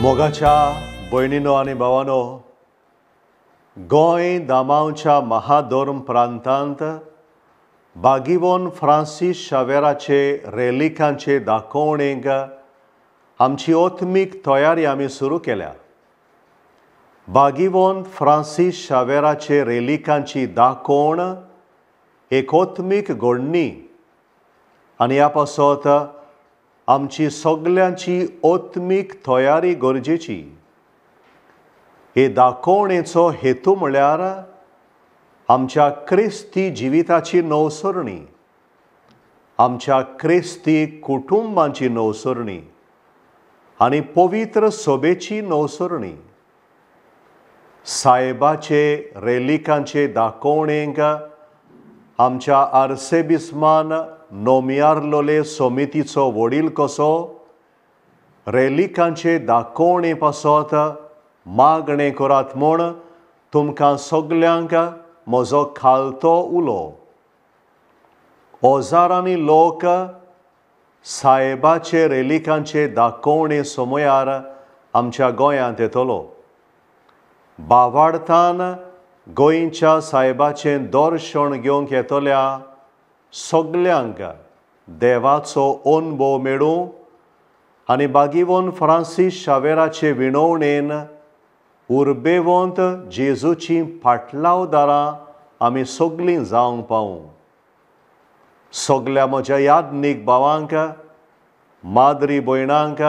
मोगाच्या भयणीनो आनी भावांनो, गोंय दामांवच्या महादोर्म प्रांतांत बागीवोन फ्रांसीस शावेराचे रेलिकांचे दाखोवणेक आमची ओत्मीक तयारी आमी सुरू केल्या. बागीवोन फ्रांसीस शावेराचे रेलिकांची दाखोवण एक ओत्मीक घडणी आनी ह्या पासत आमची सगल्यांची ओत्मीक तयारी गरजेची. हे दाखोवणेचो हेतू म्हळ्यार आमच्या क्रिस्ती जिविताची नवसरणी, आमच्या क्रिस्ती कुटुंबांची नवसरणी आनी पवित्र सभेची नवसरणी. साहेबाचे रेलिकांचे दाखोवणेक आमच्या आर्सेबिस्मान नोमियारलोले समितीचो वडील कसो रेलिकांचे दाखोवणे पासत मागणें करात म्हूण तुमकां सगल्यांक म्हजो खालतो उलो. ओजारांनी लोक साहेबाचे रेलिकांचे दाखोवणे समयार आमच्या गोंयांत येतलो. बावार्थान गोंयच्या साहेबाचें दर्शन घेवंक येतल्या सगल्यांक देवाचो अनुभव मेळूं आनी बागीवोन फ्रांसीस शावेराचे विणवणेन उर्बेवंत जेजूची फाटलावदारां आमी सगळीं जावंक पावूं. सगल्या म्हज्या याज्ञीक भावांक, माद्री भयणांक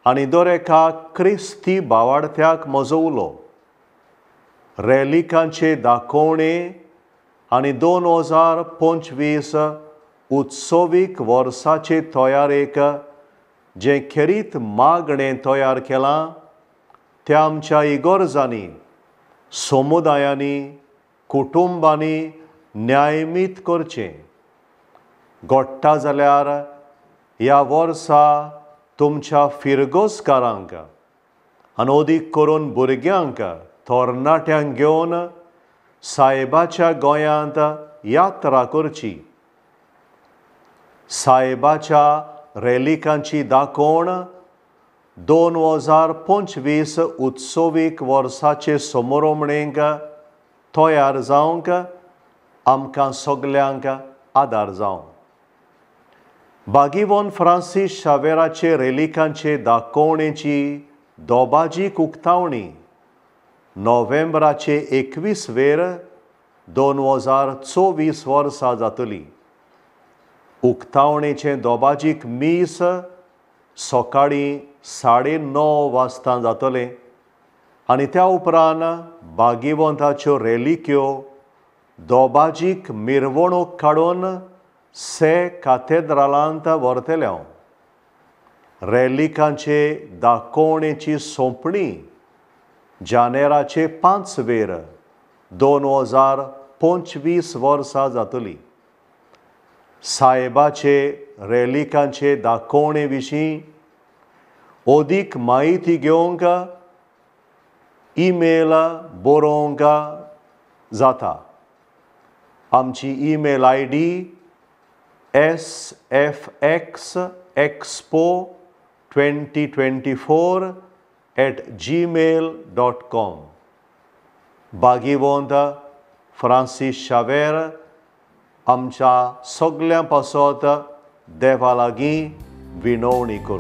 आनी दर एका क्रिस्ती भावार्थ्याक म्हजो उलो. रेलिकांचे दाखोवणे आनी 2025 उत्सवीक वर्साचे तयारेक जें खेरीत मागणें तयार केलां तें आमच्या इगोर्जांनी, समुदायांनी, कुटुंबांनी न्यायमीत करचें. घडटा जाल्यार ह्या वर्सा तुमच्या फिरगोसकारांक आनी अदीक करून भुरग्यांक, तरणाट्यांक घेवन साहेबाच्या गोंयांत यात्रा करची. साहेबाच्या रेलिकांची दाखोवण 2025 उत्सवीक वर्साचे समारंभणेक तयार जावंक आमकां सगल्यांक आदार जावं. बागीवोन फ्रांसीस शावेराचे रेलिकांचे दाखोवणेची दोबाजीक उक्तावणी नोव्हेंबराचे 21 2024 वर्सा जातली. उक्तावणेचें दोबाजीक मीस सकाळीं 9:30 वाजता जातलें आनी त्या उपरांत बागीवंताच्यो रेलिक्यो दोबाजीक मिरवणूक काडून कॅथेड्रलांत व्हरतल्यो. रेलिकांचे दाखोवणेची सोंपणी जानेराचे 5 2025 वर्सा जातली. साहेबाचे रेलिकांचे दाखोवणे विशीं अदीक म्हायती घेवंक ईमेल बरोवंक जाता. आमची ईमेल ID sfxexpo2024@gmail.com. बागीवंत फ्रांसीस शावेर आमच्या सगल्यां पासत देवा लागीं विनवणी करूं.